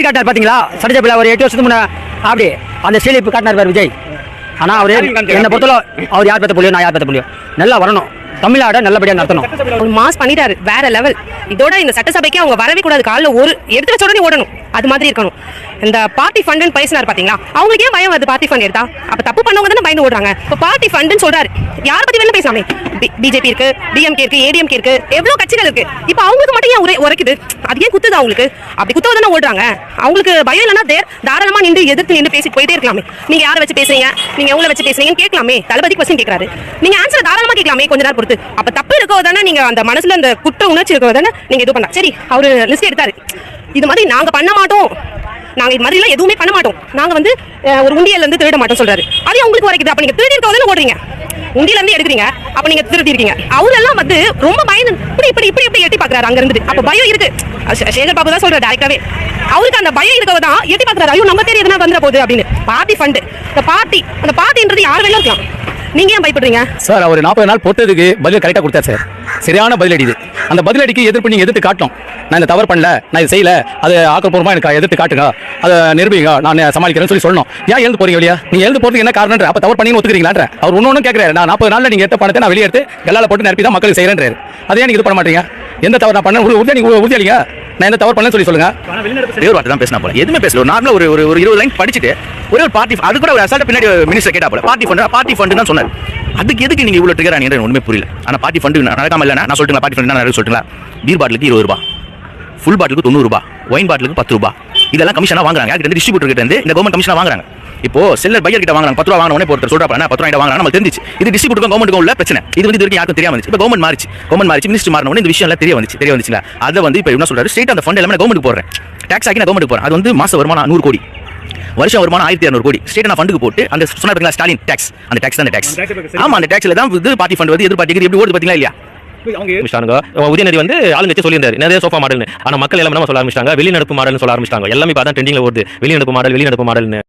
Style காட்டினார் பார்த்தீங்களா? சட்டசபையில் ஒரு 8 வருஷத்துக்கு முன்னே அப்படி அந்த ஸ்டைல் இப்போ காட்டினார் பார் விஜய். ஆனால் அவர் என்னை பொறுத்தவரை அவர் யார் பற்ற முடியும், நான் யார் பற்ற முடியும். நல்லா வரணும், தமிழ்நாட நல்லபடியாக நடத்தணும். மாஸ் பண்ணிட்டாரு, வேற லெவல். இதோட இந்த சட்டசபைக்கு அவங்க வரவே கூடாது, காலைல ஒரு எடுத்து வச்ச உடனே ஓடணும், அது மாதிரி இருக்கணும். இந்த பார்ட்டி ஃபண்டுன்னு பேசினார் பாத்தீங்களா, அவங்களுக்கு ஏன் பயம் வருது? பார்ட்டி ஃபண்ட் எடுத்தா அப்ப தப்பு பண்ணவங்க தானே பயந்து ஓடுறாங்க. இப்போ பார்ட்டி ஃபண்டுன்னு சொல்றாரு, யாரை பத்தி வேணும் பேசாமே. பிஜேபி இருக்கு, டிஎம்கே இருக்கு, ஏடிஎம்கே இருக்கு, எவ்வளவு கட்சிகள் இருக்கு. இப்போ அவங்களுக்கு மட்டும் ஏன் உரைக்குது? அது ஏன் குத்துது அவங்களுக்கு? அப்படி குத்தவ தானே ஓடுறாங்க. அவங்களுக்கு பயம் இல்லைன்னா தாராளமா நின்று எதிர்த்து நின்று பேசிட்டு போயிட்டே இருக்கலாமே. நீங்க யாரை வச்சு பேசுறீங்க, நீங்க எவ்வளவு வச்சு பேசுறீங்கன்னு கேட்கலாமே. தளபதி கொஸ்டின் கேட்கறாரு, நீங்க ஆன்சர் தாராளமா கேட்கலாமே கொஞ்ச நேரம் பொறுத்து. அப்ப தப்பு இருக்கோ தானே நீங்க அந்த மனசுல அந்த குற்ற உணர்ச்சி இருக்கோ தானே நீங்க இது பண்ணா. சரி, அவரு லிஸ்ட் எடுத்தாரு, இது மாதிரி நாங்க பண்ண மாட்டோம், நாங்க இது மாதிரிலாம் எதுவுமே பண்ண மாட்டோம், நாங்க வந்து ஒரு உண்டியல்ல இருந்து திருட மாட்டோம் சொல்றாரு. அது உங்களுக்கு வரைக்குது. அப்ப நீங்க திருடி இருக்கவதானே ஓடுறீங்க, உண்டியில இருந்து எடுக்கிறீங்க, அப்ப நீங்க திருடி இருக்கீங்க. அவரெல்லாம் வந்து ரொம்ப பயந்து இப்படி எட்டி பாக்குறாரு அங்க இருந்து. அப்ப பயம் இருக்கு. சேகர் பாபு தான் சொல்றாரு டைரக்டாவே, அவருக்கு அந்த பயம் இருக்கவ தான் எட்டி பாக்குறாரு. ஐயோ நம்ம தேடி எதுனா வந்துட போகுது அப்படின்னு. பார்ட்டி ஃபண்ட், அந்த பார்ட்டின்றது யார் வேணா இருக்கலாம், நீங்க ஏன் பயப்படுறீங்க சார்? அவர் 40 நாள் போட்டதுக்கு பதில் கரெக்டாக கொடுத்தார் சார், சரியான பதிலடி இது. அந்த பதிலடிக்கு எதிர்ப்பு நீங்கள் எதிர்த்து காட்டணும். நான் இந்த தவறு பண்ணல, நான் இது செய்யல, அது ஆக்கப்பூர்வமாக எனக்கு எதிர்த்து காட்டுங்க, அதை நிரூபிங்க, நான் சமாளிக்கிறேன்னு சொல்லுவோம். ஏன் எழுந்து போறீங்க இல்லையா? நீங்கள் எழுந்து போறதுக்கு என்ன காரணம்? அப்போ தவறு பண்ணி ஒத்துக்கிறீங்களான்ற அவர் ஒன்று கேட்குறாரு. நான் 40 நாளில் நீங்கள் எடுத்த பணத்தை நான் வெளியே எடுத்து எல்லா போட்டு நிரப்பி தான் மக்களுக்கு செய்கிறேன்றாரு. அதே நீங்கள் இது பண்ண மாட்டீங்க. எந்த தவறு நான் பண்ண உறுதியளிங்க, நான் எந்த தவறு பண்ணலன்னு சொல்லுங்க. ஒரு வார்த்தை தான் பேசினா போல, எதுவுமே பேசல. ஒரு நார்மலா ஒரு 20 லைன் படிச்சுட்டு ஒரே ஒரு பார்ட்டி, அது கூட ஒரு அசால்ட்டா பின்னாடி மினிஸ்டர் கேட்டா போல பார்ட்டி ஃபண்ட் தான் சொன்னார். அதுக்கு எதுக்கு நீங்க இவ்வளவு ட்ரிகர் ஆனீங்க ஒண்ணுமே புரியல. ஆனா பார்ட்டி ஃபண்ட் நடக்காம இல்ல, நான் சொல்லிட்டேன். பார்ட்டி ஃபண்ட் நான் சொல்லிட்டேன். பீர் பாட்டிலுக்கு 20 ரூபாய், ஃபுல் பாட்டிலுக்கு 90 ரூபாய், ஒயின் பாட்டிலுக்கு 10 ரூபாய், இதெல்லாம் கமிஷனா வாங்குறாங்க. யார்கிட்ட டிஸ்ட்ரிபியூட்டர் கிட்ட இருந்து இந்த கவர்மெண்ட் கமிஷனா வாங்குறாங்க. இப்போ செல்லர் பையர் கிட்ட வாங்குறாங்க, 10 ரூபாய் வாங்கின உடனே ஒருத்தர் சொல்றாங்க 10 ரூபாய் வாங்குறாங்க, நமக்கு தெரிஞ்சிச்சு. இது டிஸ்ட்ரிபியூட்டருக்கும் கவர்மெண்ட்டுக்கும் உள்ள பிரச்சனை. இது வந்து இது வரைக்கும் யாருக்கும் தெரியாம இருந்துச்சு. இப்போ கவர்மெண்ட் மாறிச்சு, மினிஸ்டர் மாறின உடனே இந்த விஷயம் எல்லாம் தெரிய வந்துச்சுல. அதை வந்து இப்போ என்ன சொல்றாரு, ஸ்டேட் அந்த ஃபண்ட் எல்லாமே கவர்மெண்ட் போடுறேன், டாக்ஸ் ஆக்கி நான் கவர்மெண்ட் போறேன். அது வந்து மாச வருமானம் 100 கோடி, வருஷம் வருமானம் 1200 கோடி. ஸ்டேட் நான் ஃபண்டுக்கு போட்டு அந்த சொன்னாங்க ஸ்டாலின் டாக்ஸ், அந்த டாக்ஸ் தான் டாக்ஸ். ஆமா, அந்த டாக்ஸ்ல தான் இது பார்ட்டி ஃபண்ட் வந்து எதிர்பார்ட்டி எப்படி ஓடுது பாத்தீங்களா இல்லையா? உதயநிதி வந்து ஆளுங்கட்சி சொல்லியிருந்தாரு நிறைய சோஃபா மாடல். ஆனா மக்கள் எல்லாமே சொல்ல ஆரம்பிச்சிட்டாங்க வெளிநடப்பு மாடல்னு சொல்ல ஆரம்பிச்சிட்டாங்க. எல்லாமே பார்த்தா ட்ரெண்டிங்ல ஓடுது வெளிநடப்பு மாடல்.